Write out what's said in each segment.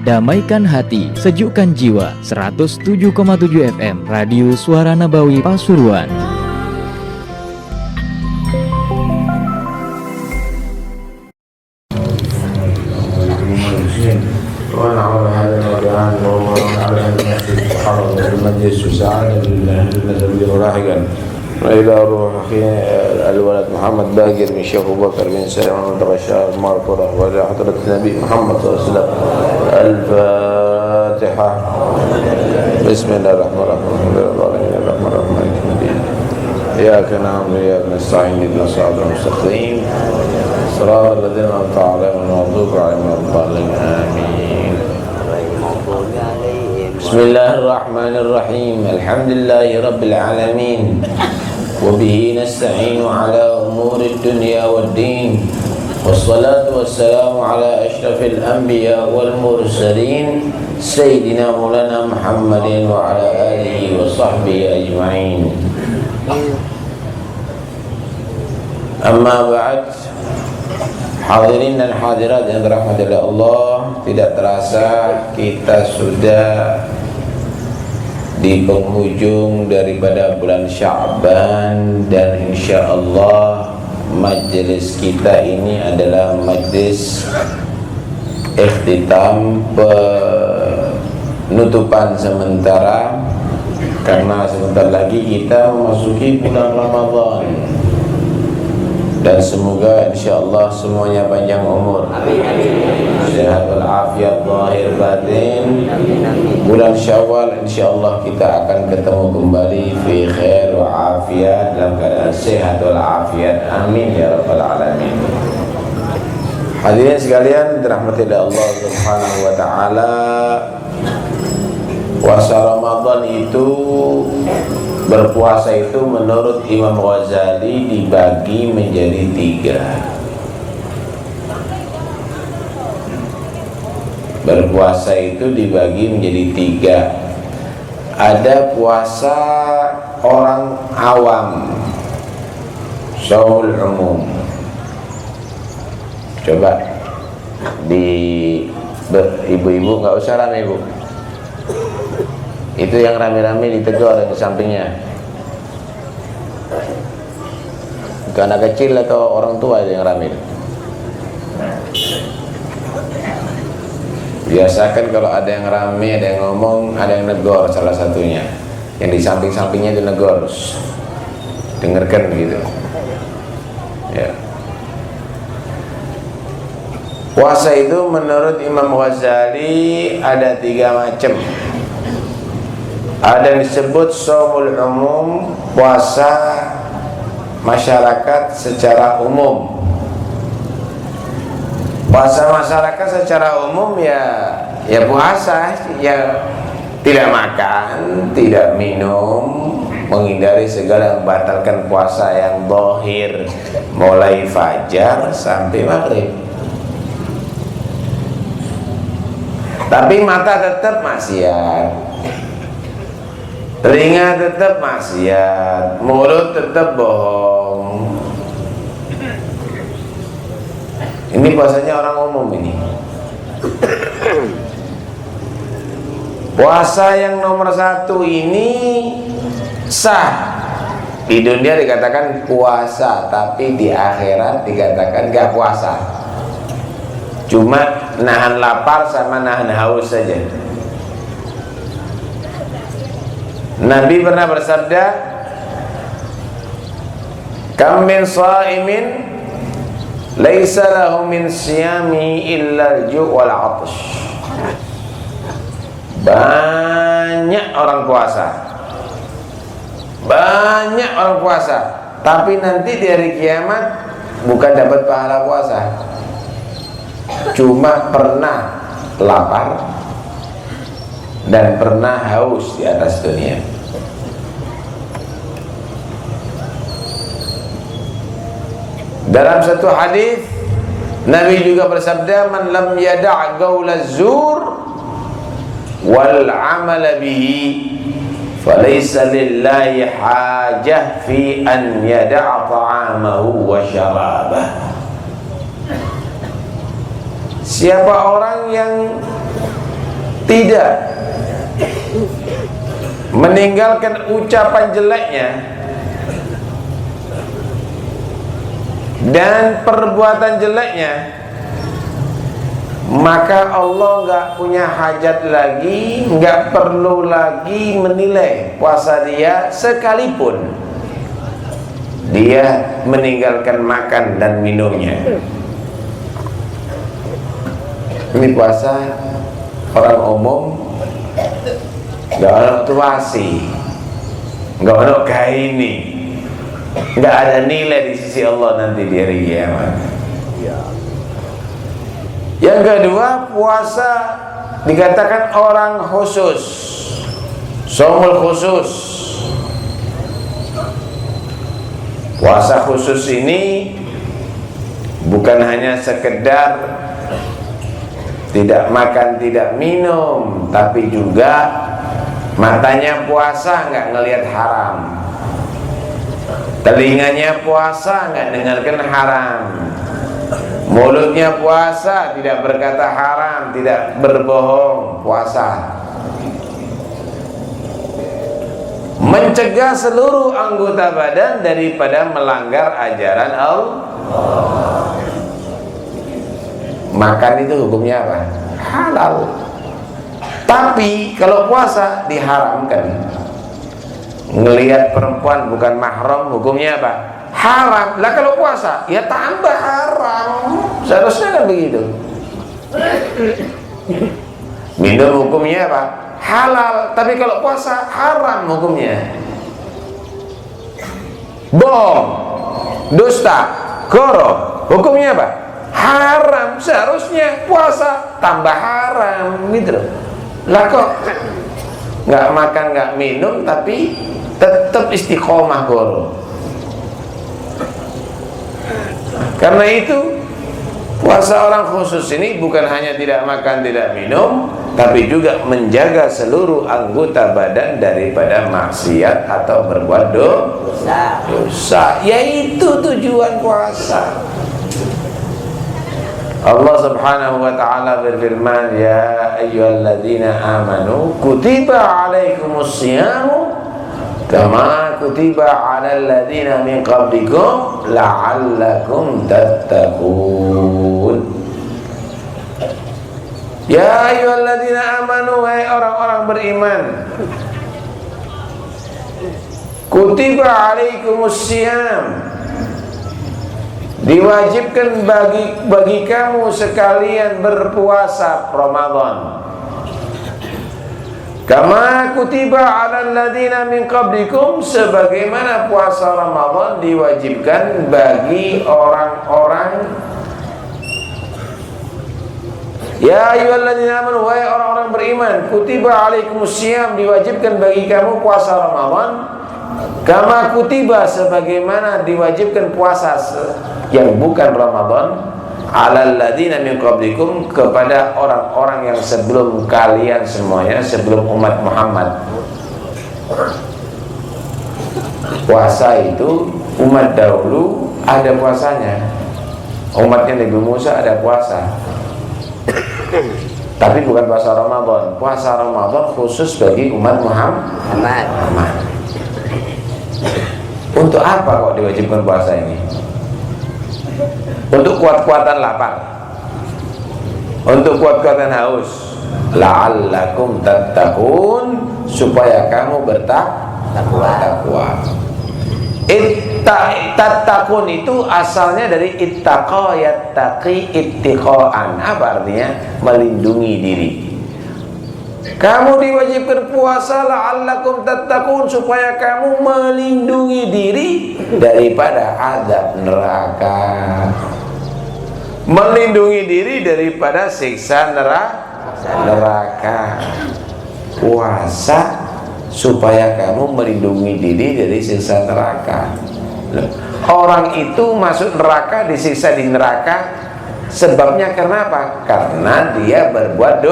Damaikan hati, sejukkan jiwa. 107,7 FM Radio Suara Nabawi Pasuruan. وإلى روح أخينا الولد محمد باقر من شيخ أبو بكر بن سليم المتغشى المغفرة وإلى حضرة النبي محمد صلى الله عليه وسلم. الفاتحة. بسم الله الرحمن الرحيم. الرحمن الرحيم مالك يوم الدين. إياك نعبد وإياك نستعين اهدنا الصراط المستقيم صراط الذين أنعمت عليهم غير المغضوب عليهم ولا الضالين آمين. بسم الله الرحمن الرحيم. الحمد لله رب العالمين وبه نستعين على أمور الدنيا والدين والصلاة والسلام على أشرف الأنبياء والمرسلين سيدنا مولانا محمد وعلى آله وصحبه أجمعين. أما بعد, hadirin dan hadirat yang dirahmati oleh Allah, tidak terasa kita sudah di penghujung daripada bulan Sya'ban, dan insyaallah majelis kita ini adalah majelis ikhtitam, penutupan sementara, karena sebentar lagi kita memasuki bulan Ramadan. Dan semoga insyaallah semuanya panjang umur, sehat walafiat zahir batin. Bulan Syawal insyaallah kita akan ketemu kembali fi khair wa afiat, dalam keadaan sehat walafiat. Amin ya rabbal alamin. Hadirin sekalian dirahmati oleh Allah Subhanahu wa taala, puasa Ramadan itu, berpuasa itu menurut Imam Ghazali dibagi menjadi 3. Berpuasa itu dibagi menjadi 3. Ada puasa orang awam, shaumul umum. Coba di ibu-ibu nggak usah rame ibu. Itu yang rame-rame ditegur yang di sampingnya. Bukan anak kecil atau orang tua yang rame. Biasakan kalau ada yang rame, ada yang ngomong, ada yang negor salah satunya. Yang di samping-sampingnya dinegor. Dengarkan gitu. Ya. Puasa itu menurut Imam Ghazali ada 3 macam. Ada yang disebut shaumul umum, puasa masyarakat secara umum. Puasa masyarakat secara umum ya puasa, ya tidak makan, tidak minum, menghindari segala yang membatalkan puasa yang zahir mulai fajar sampai maghrib. Tapi mata tetap maksiat, telinga tetap maksiat, mulut tetap bohong. Ini puasanya orang umum ini. Puasa yang nomor 1 ini sah. Di dunia dikatakan puasa, tapi di akhirat dikatakan gak puasa. Cuma nahan lapar sama nahan haus saja. Nabi pernah bersabda, "Kam min sha'imin laisa lahu min siyami illa al-ju' wal 'atash." Banyak orang puasa, tapi nanti di hari kiamat bukan dapat pahala puasa, cuma pernah lapar dan pernah haus di atas dunia. Dalam satu hadis Nabi juga bersabda, "Man lam yada' qaulaz zur wal 'amala bihi falaysa lillahi hajah fi an yada'a ta'amahu wa syarabah. Siapa orang yang tidak meninggalkan ucapan jeleknya dan perbuatan jeleknya, maka Allah nggak punya hajat lagi, nggak perlu lagi menilai puasa dia, sekalipun dia meninggalkan makan dan minumnya. Ini puasa orang umum, nggak ada tuasi, nggak ada kaini, nggak ada nilai di sisi Allah nanti di hari kiamat. Yang kedua, puasa dikatakan orang khusus, shaumul khusus. Puasa khusus ini bukan hanya sekedar tidak makan, tidak minum, tapi juga matanya puasa nggak ngelihat haram, telinganya puasa nggak dengarkan haram, mulutnya puasa tidak berkata haram, tidak berbohong, puasa mencegah seluruh anggota badan daripada melanggar ajaran Allah. Makan itu hukumnya apa? Halal. Tapi kalau puasa diharamkan. Ngelihat perempuan bukan mahram hukumnya apa? Haram. Lah kalau puasa ya tambah haram. Seharusnya kan begitu. Minum hukumnya apa? Halal. Tapi kalau puasa haram hukumnya. Bohong, dusta, goro, hukumnya apa? Haram. Seharusnya puasa tambah haram gitu loh. Lah kok nggak makan nggak minum tapi tetap istiqomah goro. Karena itu puasa orang khusus ini bukan hanya tidak makan tidak minum, tapi juga menjaga seluruh anggota badan daripada maksiat atau berbuat dosa. Yaitu tujuan puasa. Allah Subhanahu wa ta'ala berfirman, ya ayyuhalladzina amanu kutiba alaikumus syiyamu kama kutiba alal ladzina min qablikum la'allakum tattaqun. Ya ayyuhalladzina amanu, wahai orang-orang beriman, kutiba alaikumus syiyam, diwajibkan bagi kamu sekalian berpuasa Ramadan. Kama kutiba 'alal ladzina min qablikum, sebagaimana puasa Ramadan diwajibkan bagi orang-orang. Ya ayyuhalladzina amanu, wahai orang-orang beriman, kutiba 'alaikumus syiyam, diwajibkan bagi kamu puasa Ramadan. Kama kutiba, sebagaimana diwajibkan puasa yang bukan Ramadan, alal ladzina min qablikum, kepada orang-orang yang sebelum kalian semuanya, sebelum umat Muhammad. Puasa itu umat dahulu ada puasanya. Umatnya Nabi Musa ada puasa, tapi bukan puasa Ramadan. Puasa Ramadan khusus bagi umat Muhammad. Untuk apa kok diwajibkan puasa ini? Untuk kuat-kuatan lapar, untuk kuat-kuatan haus, la'allakum tattaqun, supaya kamu bertakwa. Tattaqun itu asalnya dari ittaqa yattaqi ittiqaan. Apa artinya? Melindungi diri. Kamu diwajibkan puasa la'allakum tattaqun, supaya kamu melindungi diri daripada azab neraka, melindungi diri daripada siksa neraka. Puasa supaya kamu melindungi diri dari siksa neraka. Orang itu masuk neraka, disiksa di neraka, sebabnya karena apa? Karena dia berbuat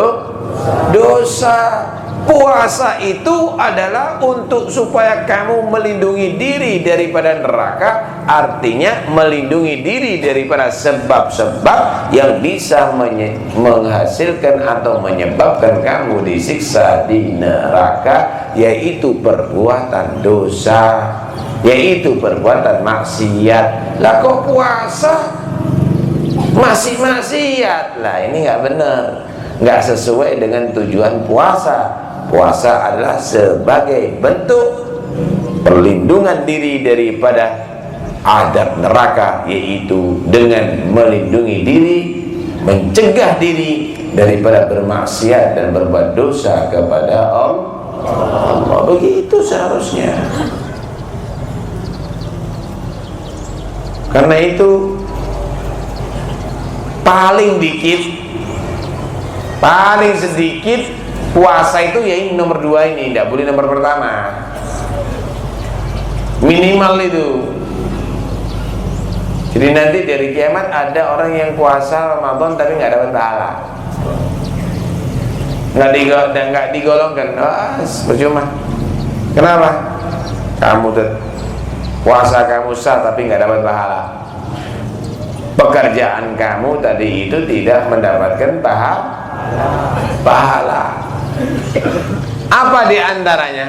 dosa. puasa itu adalah untuk supaya kamu melindungi diri daripada neraka, artinya melindungi diri daripada sebab-sebab yang bisa menghasilkan atau menyebabkan kamu disiksa di neraka, yaitu perbuatan dosa, yaitu perbuatan maksiat. Lah kok puasa masih maksiat? Lah ini nggak benar, nggak sesuai dengan tujuan puasa. Puasa adalah sebagai bentuk perlindungan diri daripada azab neraka, yaitu dengan melindungi diri, mencegah diri daripada bermaksiat dan berbuat dosa kepada Allah. Begitu seharusnya. Karena itu paling sedikit puasa itu ya ini nomor 2 ini, tidak boleh nomor pertama, minimal itu. Jadi nanti dari kiamat ada orang yang puasa Ramadan tapi nggak dapat pahala, nggak digolongkan. Percuma. Kenapa? Kamu puasa kamu sah tapi nggak dapat pahala. Pekerjaan kamu tadi itu tidak mendapatkan pahala. Apa di antaranya?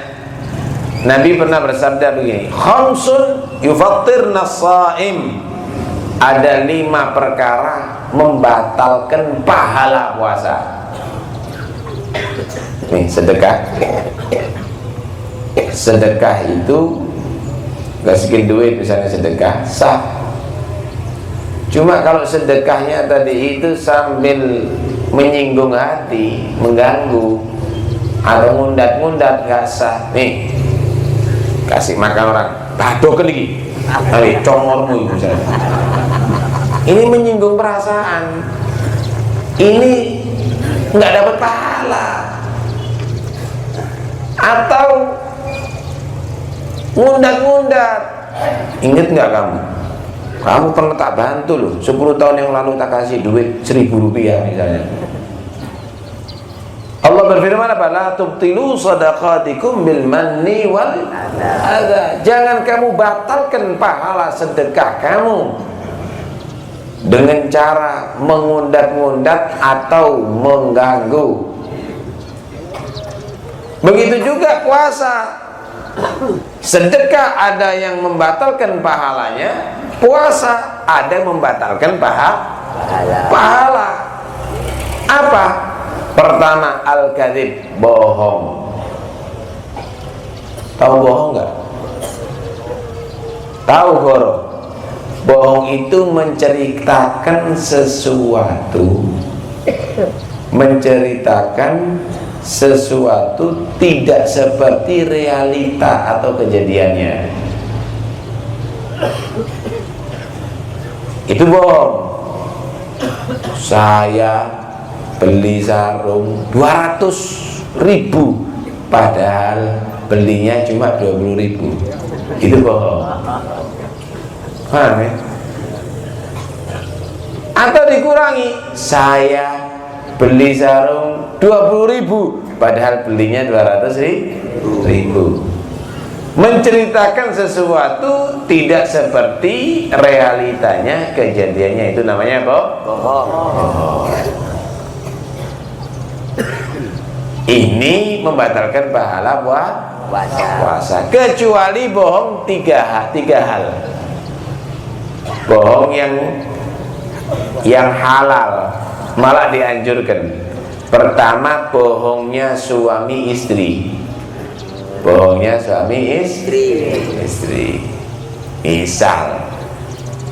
Nabi pernah bersabda begini, khamsun yufattirna shaim. Ada 5 perkara membatalkan pahala puasa. Nih, sedekah. Sedekah itu gasikin duit, misalnya sedekah sah. Cuma kalau sedekahnya tadi itu sambil menyinggung hati, mengganggu, atau ngundat-ngundat, nggak sah. Nih, kasih makan orang, badokan lagi, congormu itu misalnya. Ini menyinggung perasaan, ini nggak dapat pahala. Atau ngundat-ngundat. Ingat nggak kamu? Kamu pernah tak bantu loh, 10 tahun yang lalu tak kasih duit 1.000 rupiah misalnya. Allah berfirman apa? La tubtilu sadaqatikum bil manni wal adha. Jangan kamu batalkan pahala sedekah kamu dengan cara mengundat-ngundat atau mengganggu. Begitu juga puasa. Sedekah ada yang membatalkan pahalanya, puasa ada yang membatalkan pahala. Apa? Pertama, al-kadzib, bohong. Tahu bohong nggak? Tahu goro? Bohong itu menceritakan sesuatu, tidak seperti realita atau kejadiannya. Itu bohong. Saya beli sarung 200.000 padahal belinya cuma 20.000. Itu bohong. Paham ya? Atau dikurangi, saya beli sarung 20.000 padahal belinya 200.000. Menceritakan sesuatu tidak seperti realitanya, kejadiannya, itu namanya apa? Bohong. Ini membatalkan pahala puasa. Kecuali bohong tiga hal. Bohong yang halal malah dianjurkan. Pertama, bohongnya suami istri. Bohongnya suami istri. Misal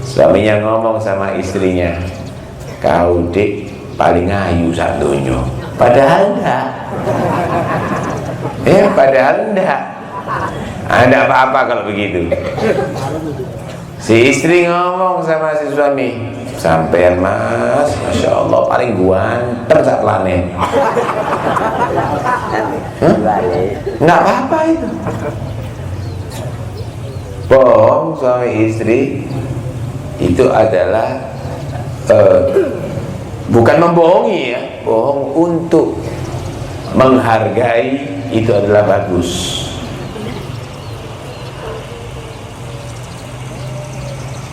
suaminya ngomong sama istrinya, kau dik paling ayu satunya, padahal enggak. Padahal enggak. Ada apa-apa kalau begitu. Si istri ngomong sama si suami, sampean mas, masya Allah paling ganteng sak planet. Nggak apa-apa itu. Bohong suami istri itu adalah bukan membohongi ya, bohong untuk menghargai itu adalah bagus.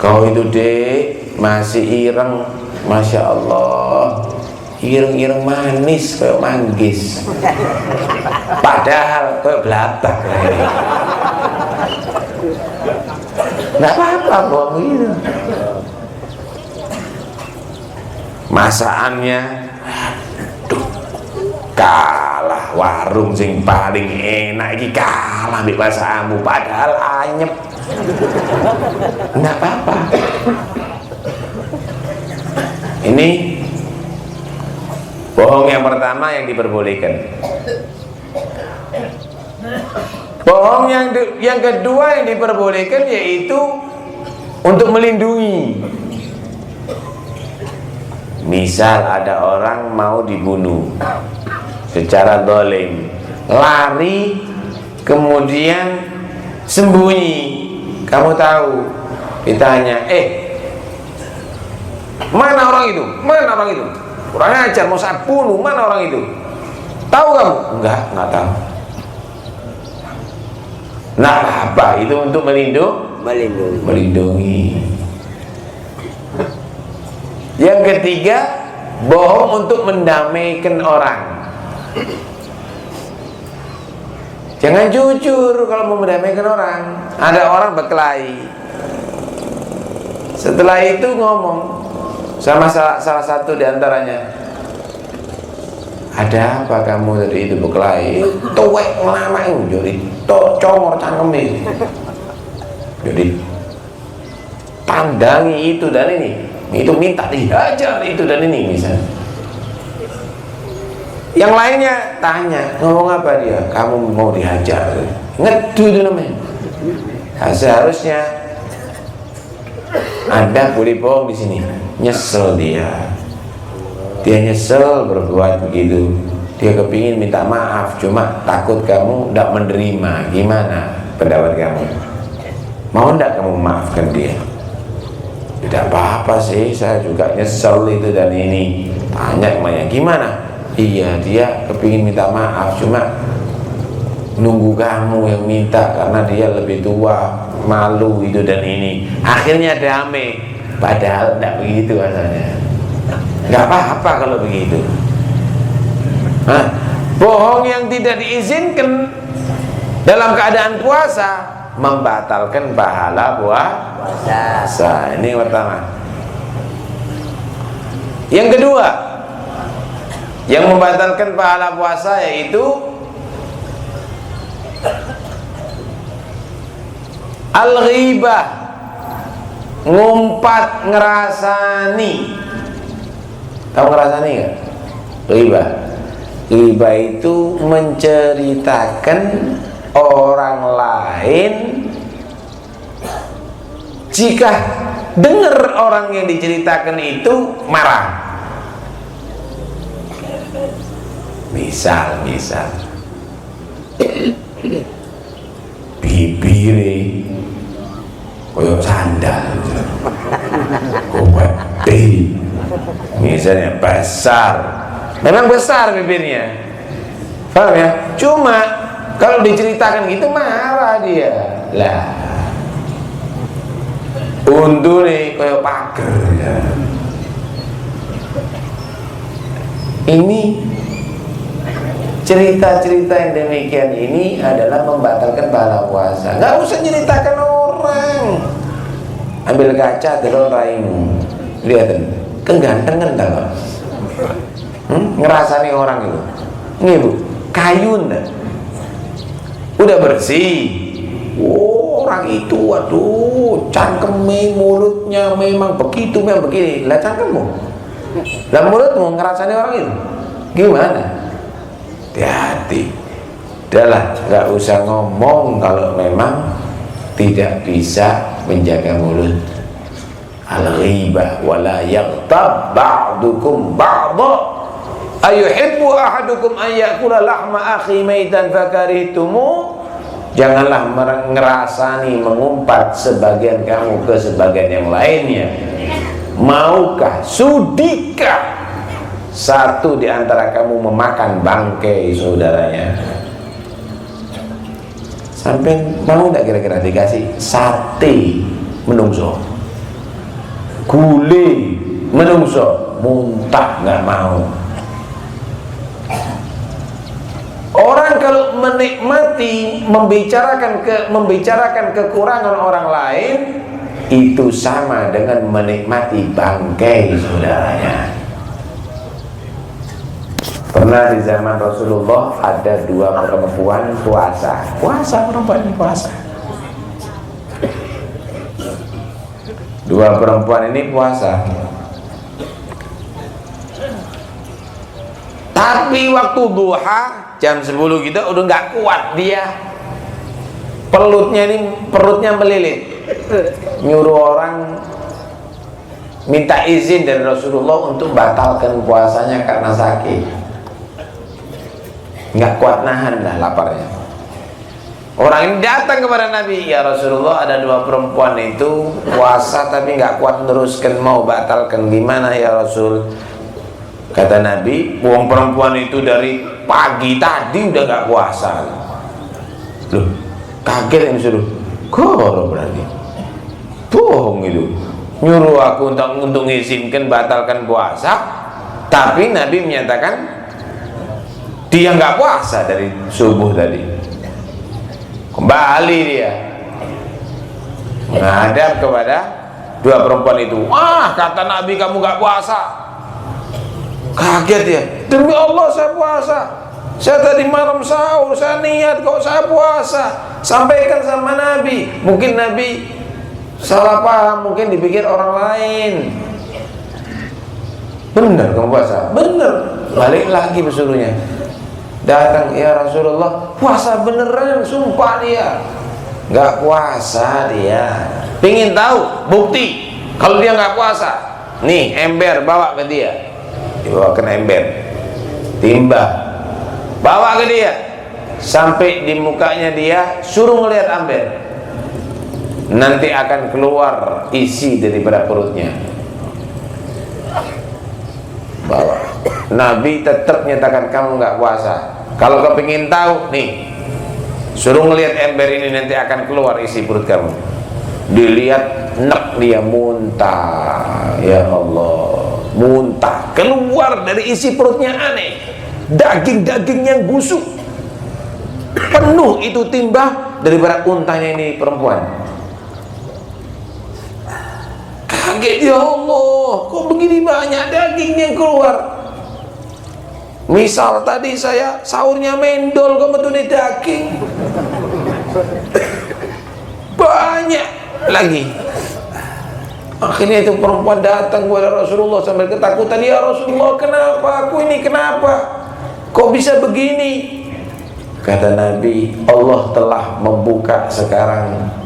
Kau itu dek masih ireng, masya Allah, ireng-ireng manis kayak manggis, padahal kayak belatak. Nggak apa-apa bohong gitu. Masakannya, aduh, kalah warung sing paling enak iki kalah mbek masakanmu, padahal anyep. Nggak apa-apa. Ini bohong yang pertama yang diperbolehkan. Bohong yang kedua yang diperbolehkan yaitu untuk melindungi. Misal ada orang mau dibunuh secara zalim, lari kemudian sembunyi. Kamu tahu, ditanya, mana orang itu? Mana orang itu? Kurang ajar, mau saya bunuh, mana orang itu? Tahu kamu? Enggak tahu. Nah, apa itu untuk melindungi. Yang ketiga, bohong untuk mendamaikan orang. Jangan jujur kalau mau mendamaikan orang. Ada orang berkelahi, setelah itu ngomong sama salah satu diantaranya, ada apa kamu tadi itu berkelahi? Tuwek ngelamain, jadi congor cangkeme. Jadi tandangi itu dan ini, itu minta dihajar itu dan ini misalnya. Yang lainnya tanya, ngomong apa dia? Kamu mau dihajar? Ngedu itu namanya. Nah, seharusnya Anda boleh bohong di sini. Nyesel dia nyesel berbuat begitu. Dia kepingin minta maaf, cuma takut kamu tidak menerima. Gimana pendapat kamu? Mau tidak kamu maafkan dia? Tidak apa-apa sih, saya juga nyesel itu dan ini. Tanya kemana? Gimana? Iya, dia kepingin minta maaf, cuma nunggu kamu yang minta karena dia lebih tua, malu itu dan ini. Akhirnya damai, padahal tidak begitu asalnya. Nggak apa-apa kalau begitu. Bohong yang tidak diizinkan dalam keadaan puasa membatalkan pahala puasa. Ini yang pertama. Yang kedua, yang membatalkan pahala puasa yaitu al-ghibah, ngumpat ngerasani. Tahu ngerasani nggak? Ghibah. Ghibah itu menceritakan orang lain, jika dengar orang yang diceritakan itu marah. Misal bibire koyo sandal, gede, misalnya besar, memang besar bibirnya, paham ya? Cuma kalau diceritakan gitu marah dia lah. Untune koyo pager ya. Ini cerita-cerita yang demikian ini adalah membatalkan pahala puasa. Nggak usah ceritakan orang. Ambil kaca terus raimu, lihat keganteng kan tak? Ngerasani orang itu. Ini bu, kayun dah. Udah bersih. Orang itu, waduh, cangkeme mulutnya memang begitu, memang begini. Lah cangkemmu, lah mulutmu ngerasani orang itu, gimana? Hati-hati. Udahlah, nggak usah ngomong kalau memang tidak bisa menjaga mulut. Al-ghibah wala yaghtab ba'dukum ba'dha ayuhibbu ahadukum an ya'kula lahma akhi maitan fakarihtumu. Janganlah ngerasani, mengumpat sebagian kamu ke sebagian yang lainnya. Maukah, sudikah satu di antara kamu memakan bangkai saudaranya, sampai mau nggak kira-kira dikasih sate menungso, gulai menungso, muntah nggak mau. Orang kalau menikmati membicarakan kekurangan orang lain, itu sama dengan menikmati bangkai saudaranya. Pernah di zaman Rasulullah ada dua perempuan puasa perempuan ini puasa. Dua perempuan ini puasa. Tapi waktu duha jam 10 gitu udah nggak kuat dia. Perutnya melilit. Nyuruh orang minta izin dari Rasulullah untuk batalkan puasanya karena sakit. Nggak kuat nahan lah laparnya. Orang ini datang kepada Nabi, ya Rasulullah, ada dua perempuan itu puasa tapi nggak kuat meneruskan, mau batalkan, gimana ya Rasul? Kata Nabi, buang perempuan itu dari pagi tadi udah nggak puasa. Loh, kaget yang disuruh. Goro berarti bohong itu, nyuruh aku untuk ngizinkan batalkan puasa, tapi Nabi menyatakan dia nggak puasa dari subuh tadi. Kembali dia menghadap kepada dua perempuan itu. Wah, kata Nabi kamu nggak puasa. Kaget dia. Demi Allah saya puasa. Saya tadi malam sahur, saya niat kok saya puasa. Sampaikan sama Nabi. Mungkin Nabi salah paham, mungkin dipikir orang lain. Benar kamu puasa? Benar. Balik lagi pesuruhnya. Datang, ya Rasulullah, puasa beneran, sumpah dia nggak puasa dia. Pingin tahu bukti kalau dia nggak puasa? Nih ember bawa ke dia, dibawa ke ember, timba, bawa ke dia sampai di mukanya dia, suruh ngelihat ember, nanti akan keluar isi daripada perutnya. Bawa. Nabi tetap nyatakan kamu nggak puasa. Kalau kau pengen tahu, nih, suruh ngelihat ember ini, nanti akan keluar isi perut kamu. Dilihat, nek dia muntah. Ya Allah, muntah. Keluar dari isi perutnya aneh. Daging-daging yang busuk. Penuh itu timba daripada untahnya ini perempuan. Kaget, ya Allah, kok begini banyak daging yang keluar. Misal tadi saya sahurnya mendol, kok betulnya daging banyak lagi. Akhirnya itu perempuan datang kepada Rasulullah sambil ketakutan, ya Rasulullah, kenapa aku ini, kenapa kok bisa begini? Kata Nabi, Allah telah membuka sekarang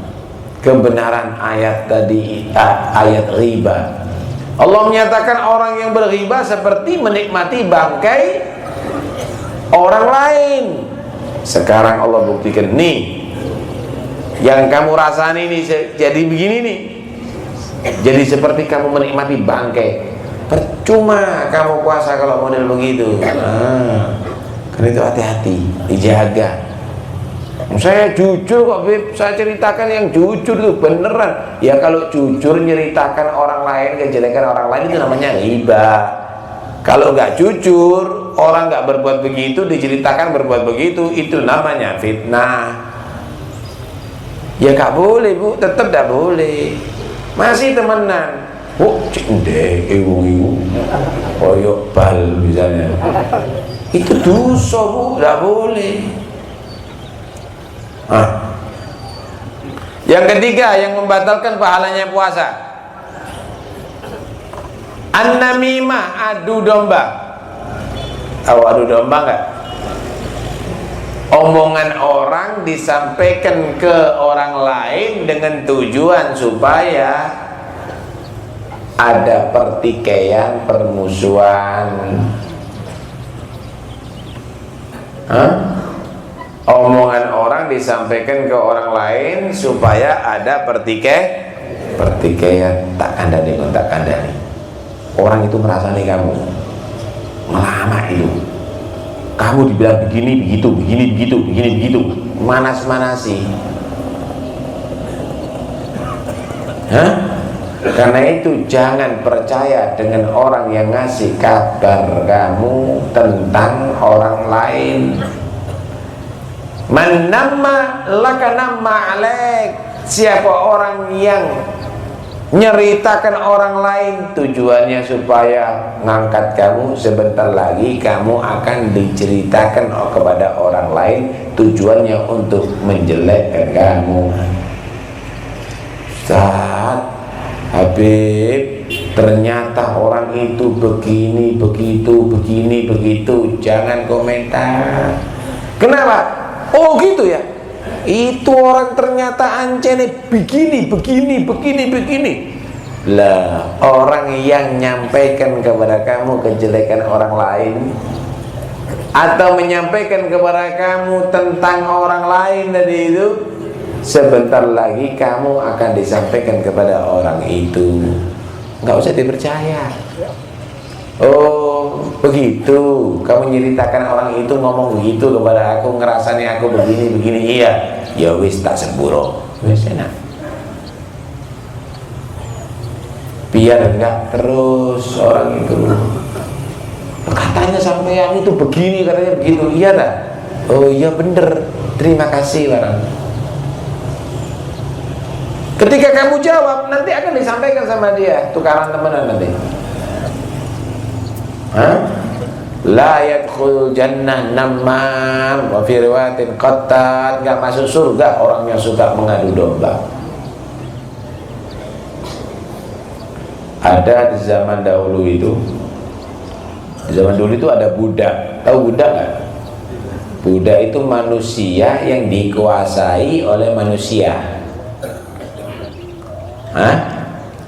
kebenaran ayat tadi, ayat riba. Allah menyatakan orang yang berriba seperti menikmati bangkai orang lain. Sekarang Allah buktikan, nih, yang kamu rasain ini jadi begini nih, jadi seperti kamu menikmati bangkai. Percuma kamu puasa kalau model begitu. Karena itu hati-hati, dijaga. Saya jujur kok Beb, saya ceritakan yang jujur itu beneran. Ya kalau jujur nyeritakan orang lain, kejelekan orang lain, itu namanya riba. Kalau nggak jujur, orang nggak berbuat begitu, diceritakan berbuat begitu, itu namanya fitnah. Ya nggak boleh Bu, tetap nggak boleh. Masih temenan, oh cendek, ibu-ibu, koyok bal misalnya, itu dosa Bu, nggak boleh. Yang ketiga yang membatalkan pahalanya puasa, an-namimah, adu domba. Tahu adu domba nggak? Omongan orang disampaikan ke orang lain dengan tujuan supaya ada pertikaian, permusuhan. Omongan orang disampaikan ke orang lain supaya ada pertikaian. Tak kandani. Orang itu merasa nih kamu lama itu. Kamu dibilang begini begitu, begini begitu, begini begitu, manas-manasi. Karena itu jangan percaya dengan orang yang ngasih kabar kamu tentang orang lain. Man namma laka namma alaik. Siapa orang yang nyeritakan orang lain tujuannya supaya ngangkat kamu, sebentar lagi kamu akan diceritakan kepada orang lain tujuannya untuk menjelekkan kamu. Ustaz Habib, ternyata orang itu begini, begitu, begini, begitu. Jangan komentar. Kenapa? Oh gitu ya. Itu orang ternyata ancene begini, begini, begini, begini. Lah, orang yang nyampaikan kepada kamu kejelekan orang lain atau menyampaikan kepada kamu tentang orang lain tadi itu, sebentar lagi kamu akan disampaikan kepada orang itu. Nggak usah dipercaya. Oh begitu, kamu nyeritakan orang itu ngomong begitu kepada aku, ngerasanya aku begini begini. Iya, ya wis tak sepuro, wis enak. Biar enggak terus orang itu katanya sampean itu begini, katanya begitu. Iya tak? Oh iya bener, terima kasih barang. Ketika kamu jawab, nanti akan disampaikan sama dia, tukaran temenan nanti. La yadkhul jannah namam wa fi riwayatin qattan, enggak masuk surga orang yang suka mengadu domba. Ada di zaman dahulu itu, ada budak. Tahu budak enggak? Budak itu manusia yang dikuasai oleh manusia.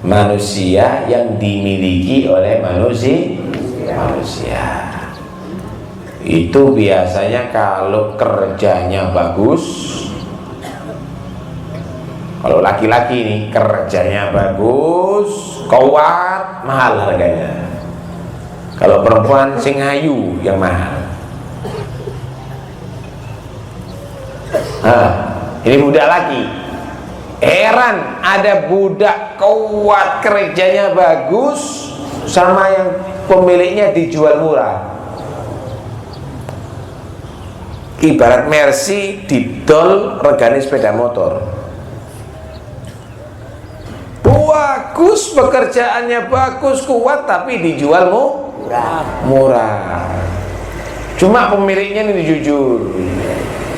Manusia yang dimiliki oleh manusia. Itu biasanya kalau kerjanya bagus, kalau laki-laki nih kerjanya bagus, kuat, mahal harganya. Kalau perempuan sing ayu yang mahal. Ini budak laki. Heran ada budak kuat kerjanya bagus sama yang pemiliknya dijual murah. Ibarat Mercy didol regane sepeda motor. Bagus, pekerjaannya bagus, kuat, tapi dijual murah. Cuma pemiliknya ini jujur.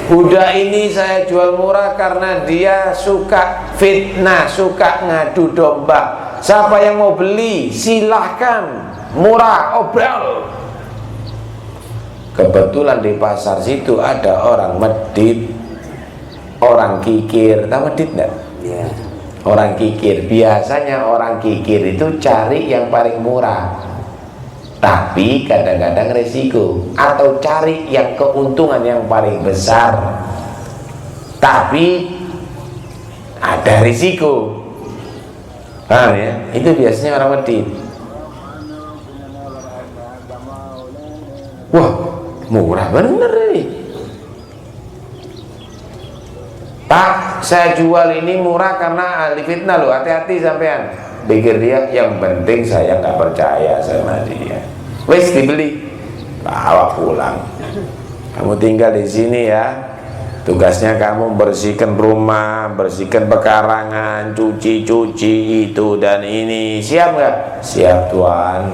Budak ini saya jual murah karena dia suka fitnah, suka ngadu domba. Siapa yang mau beli silahkan, murah, obrol. Kebetulan di pasar situ ada orang medit, orang kikir. Tahu medit enggak? Yeah. Orang kikir. Biasanya orang kikir itu cari yang paling murah, tapi kadang-kadang resiko. Atau cari yang keuntungan yang paling besar, tapi ada risiko. Paham ya? Itu biasanya orang medit. Wah, murah bener ini. Pak, saya jual ini murah karena ahli fitnah loh. Hati-hati sampean. Pikir dia, yang penting saya nggak percaya sama dia. Wes dibeli, bawa pulang. Kamu tinggal di sini ya. Tugasnya kamu bersihkan rumah, bersihkan pekarangan, cuci-cuci itu dan ini. Siap nggak? Siap Tuan.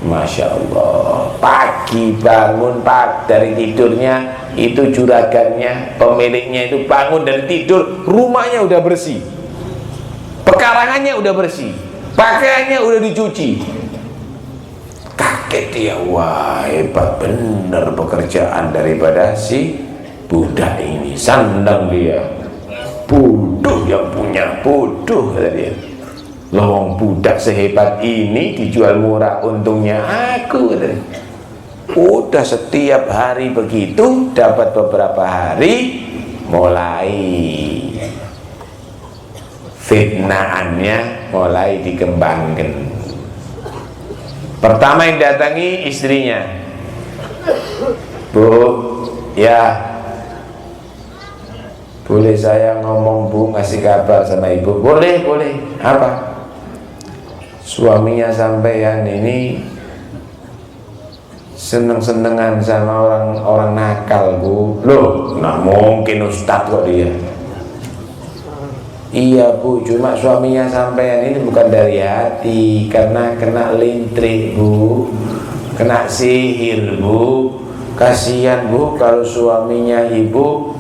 Masya Allah. Pagi bangun dari tidurnya, itu juragannya, pemiliknya itu bangun dari tidur, rumahnya udah bersih, pekarangannya udah bersih, pakaiannya udah dicuci. Kaget dia, wah hebat bener pekerjaan daripada si budak ini. Sandang dia, bodoh yang punya, bodoh kata dia. Lawang budak sehebat ini dijual murah, untungnya aku kata dia. Udah setiap hari begitu, dapat beberapa hari, mulai fitnahannya mulai dikembangkan. Pertama yang datangi istrinya, Bu, ya boleh saya ngomong Bu, ngasih kabar sama ibu? Boleh, boleh. Apa? Suaminya sampean ini seneng-senengan sama orang nakal Bu. Loh, nah mungkin Ustadz kok dia. Iya Bu, cuma suaminya sampean ini bukan dari hati, karena kena lintrik Bu, kena sihir Bu. Kasihan Bu kalau suaminya ibu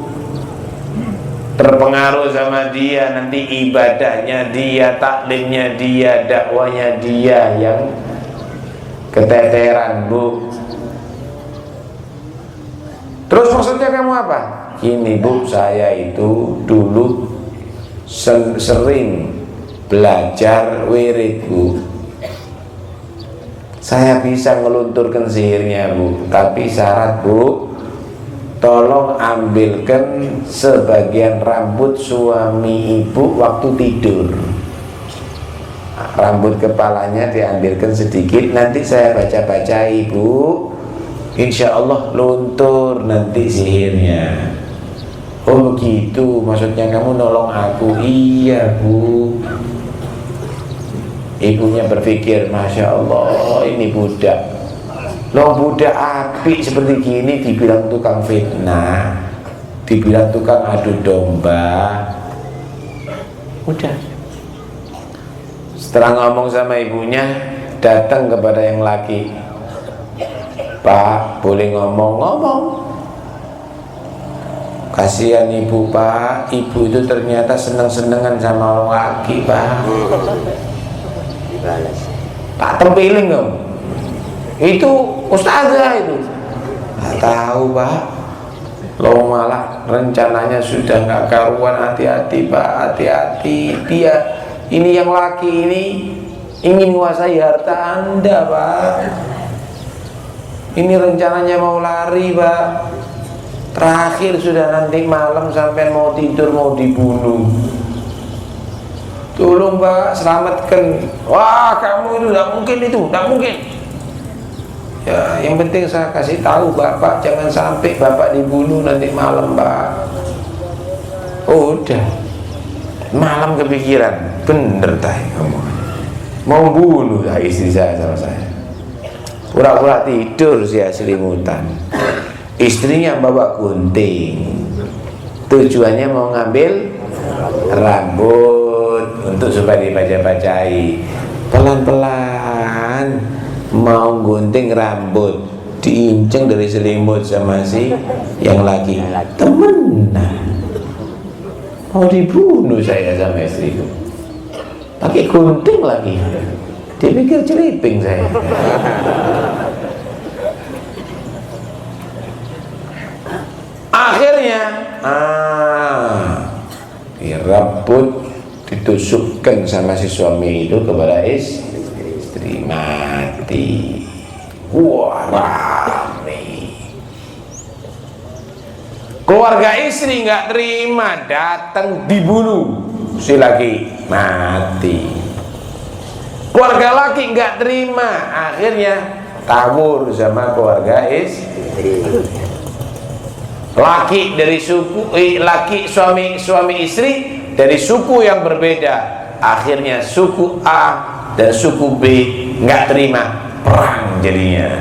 terpengaruh sama dia, nanti ibadahnya dia, taklimnya dia, dakwanya dia yang keteteran Bu. Terus maksudnya kamu apa? Gini Bu, saya itu dulu sering belajar wirid Bu. Saya bisa ngelunturkan sihirnya Bu, tapi syarat Bu, tolong ambilkan sebagian rambut suami ibu waktu tidur. Rambut kepalanya diambilkan sedikit, nanti saya baca-baca ibu, insya Allah luntur nanti sihirnya. Oh begitu, maksudnya kamu nolong aku? Iya Bu. Ibunya berpikir, Masya Allah ini budak. Loh budak api seperti gini dibilang tukang fitnah, dibilang tukang adu domba. Udah. Setelah ngomong sama ibunya, datang kepada yang laki. Pak, boleh ngomong-ngomong? Kasihan ibu Pak, ibu itu ternyata seneng-senengan sama orang laki Pak. Tak tempiling kamu. Itu ustazah itu. Nggak tahu Pak. Lo malah rencananya sudah nggak karuan. Hati-hati Pak, hati-hati. Dia ini yang laki ini ingin menguasai harta Anda Pak. Ini rencananya mau lari Pak. Terakhir sudah nanti malam sampai mau tidur mau dibunuh. Tolong Pak, selamatkan. Wah kamu itu tidak mungkin, itu tidak mungkin. Ya yang penting saya kasih tahu Bapak, jangan sampai Bapak dibunuh nanti malam Pak. Oh udah, malam kepikiran, bener dah kamu mau bunuh dah istri saya sama saya. Pura-pura tidur sih selimutan. Istrinya bawa gunting, tujuannya mau ngambil rambut untuk supaya dibaca-bacai. Pelan-pelan mau gunting rambut, diinceng dari selimut sama si yang lagi. Temenan mau dibunuh saya sama istriku, pakai gunting lagi. Dipikir celiping saya. Akhirnya dirabut, ditusukkan sama si suami itu kepada istri, mati. Wah rame. Keluarga istri nggak terima, datang dibunuh, si laki mati. Keluarga laki nggak terima, akhirnya kabur sama keluarga istri. Laki dari suku laki suami istri dari suku yang berbeda, akhirnya suku A dan suku B nggak terima, perang jadinya.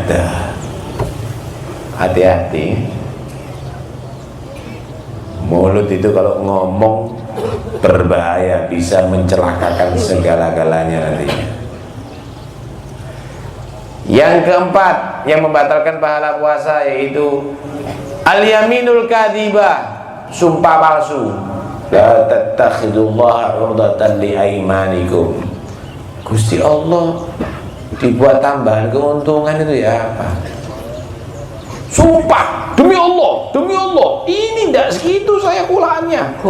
Hati-hati, mulut itu kalau ngomong berbahaya, bisa mencelakakan segala-galanya nantinya. Yang keempat yang membatalkan pahala puasa yaitu al-yaminul kadhibah, sumpah palsu. La tattakhidullaha 'urdatan li aimanikum. Gusti Allah dibuat tambahan keuntungan itu ya apa? Sumpah demi Allah, ini tidak segitu saya kulaannya.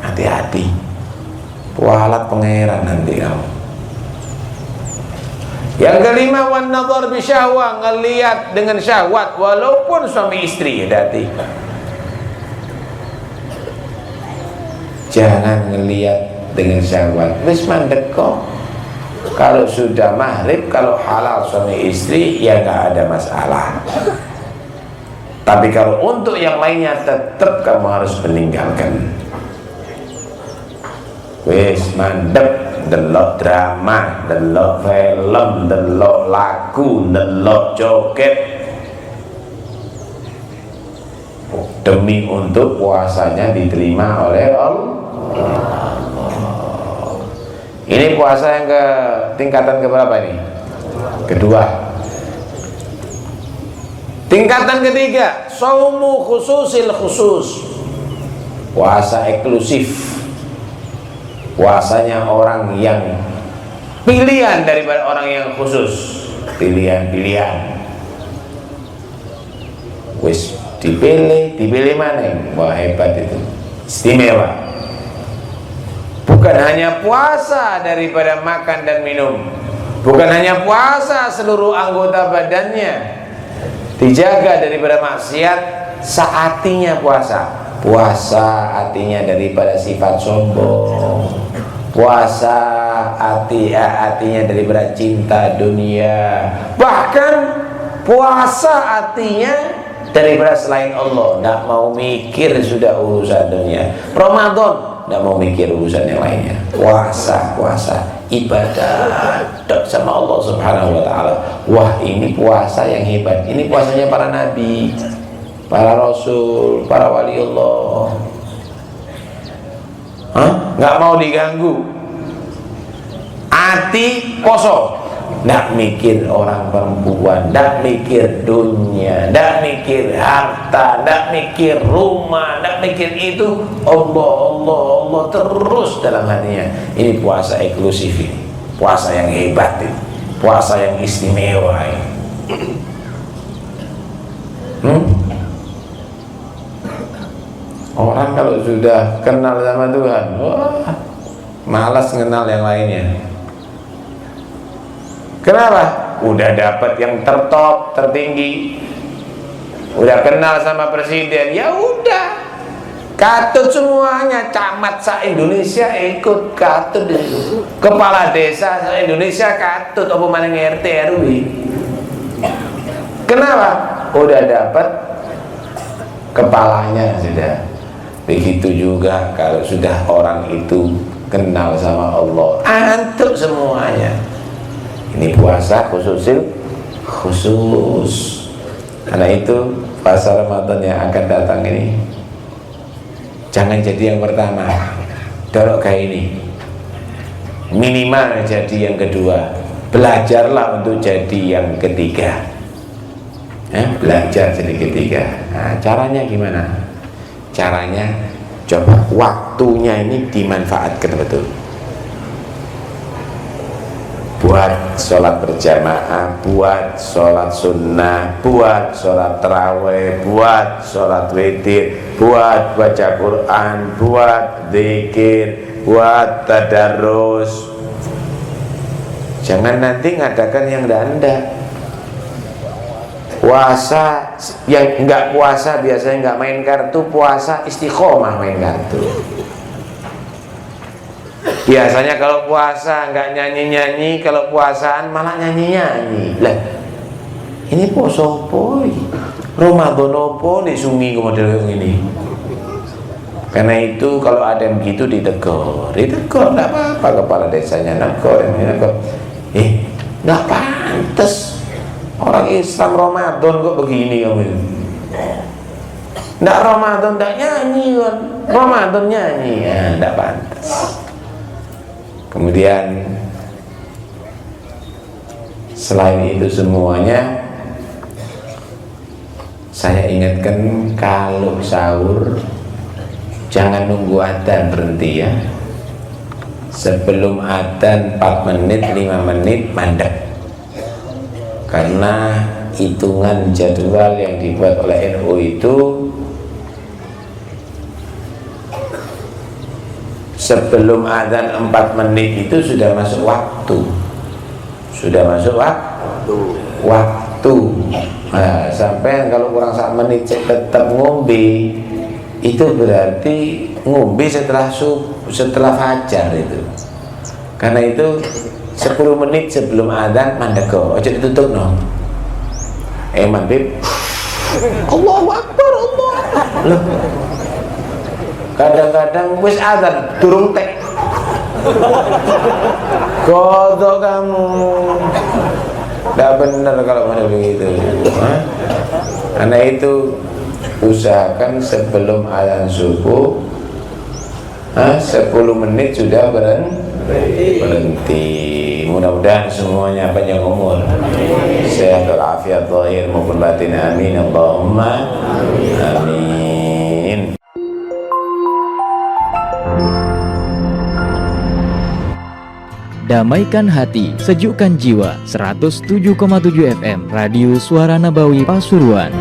Hati-hati, kualat pangeran nanti kamu. Yang kelima, wan nadhar bi syahwah, ngelihat dengan syahwat walaupun suami istri. Hati-hati, jangan ngelihat dengan syahwat. Wis mandek kok, Kalau sudah maghrib, kalau halal suami istri, ya nggak ada masalah. Tapi kalau untuk yang lainnya, tetap kamu harus meninggalkan. Wis mandep, delok drama, delok film, delok lagu, delok joget, demi untuk puasanya diterima oleh Allah. Ini puasa yang ke tingkatan keberapa ini? Kedua. Tingkatan ketiga, saumu khususil khusus, puasa eksklusif, puasanya orang yang pilihan daripada orang yang khusus, pilihan-pilihan. Wis dipilih mana? Wah, hebat itu, istimewa. Bukan hanya puasa daripada makan dan minum, bukan hanya puasa seluruh anggota badannya, dijaga daripada maksiat saatinya puasa. Puasa artinya daripada sifat sombong, puasa artinya daripada cinta dunia, bahkan puasa artinya daripada selain Allah. Tidak mau mikir sudah urusan dunia. Ramadan tidak mau mikir urusan yang lainnya. Puasa ibadah sama Allah Subhanahu wa ta'ala. Wah, ini puasa yang hebat. Ini puasanya para nabi, para rasul, para wali Allah. Nggak mau diganggu. Hati kosong, nggak mikir orang perempuan, nggak mikir dunia, nggak mikir harta, nggak mikir rumah, nggak mikir itu. Allah terus dalam hatinya. Ini puasa eksklusif ini, puasa yang hebat ini, puasa yang istimewa ini. Orang kalau sudah kenal sama Tuhan, wah, malas kenal yang lainnya. Kenapa? Udah dapat yang tertop, tertinggi, udah kenal sama presiden, ya udah, katut semuanya. Camat se-Indonesia ikut katut, kepala desa se-Indonesia katut, apa mana RT RW. Kenapa? Udah dapat kepalanya sudah. Begitu juga kalau sudah orang itu kenal sama Allah, antuk semuanya. Ini puasa khusus. Karena itu puasa Ramadan yang akan datang ini, jangan jadi yang pertama, dorok kayak ini, minimal jadi yang kedua. Belajarlah untuk jadi yang ketiga. Belajar jadi ketiga. Nah, caranya gimana? Caranya coba waktunya ini dimanfaatkan betul. Buat sholat berjamaah, buat sholat sunnah, buat sholat tarawih, buat sholat witir, buat baca Quran, buat zikir, buat tadarus. Jangan nanti ngadakan yang enggak. Puasa yang enggak puasa biasanya enggak main kartu, puasa istiqomah main kartu. Biasanya kalau puasa nggak nyanyi-nyanyi, kalau puasaan malah nyanyi-nyanyi. Lah, ini poso poi, Ramadan opo nih sungi model ini. Karena itu kalau ada yang begitu ditegur, nggak apa-apa, kepala desanya negur. Nggak pantas orang Islam Ramadan kok begini kamu. Nggak Ramadan nggak nyanyi kan, Ramadan nyanyi, ya nggak pantas. Kemudian selain itu semuanya, saya ingatkan kalau sahur jangan nunggu adzan, berhenti ya. Sebelum adzan 4 menit, 5 menit mandek. Karena hitungan jadwal yang dibuat oleh NU itu sebelum adzan 4 menit itu sudah masuk waktu. Waktu. Nah, sampai kalau kurang 1 menit tetap ngombe, itu berarti ngombe setelah fajar itu. Karena itu 10 menit sebelum adzan mandeko, ojo ditutup no. Bib. Allahu Akbar, Allah. Loh. Kadang-kadang wis adzan durung tek. Kodok kamu. Tidak benar kalau mana begitu. Karena itu usahakan sebelum azan subuh 10 menit sudah berhenti. Mudah-mudahan semuanya panjang umur, sehat walafiat zahir maupun batin. Amin Allahumma amin. Damaikan hati, sejukkan jiwa. 107,7 FM Radio Suara Nabawi Pasuruan.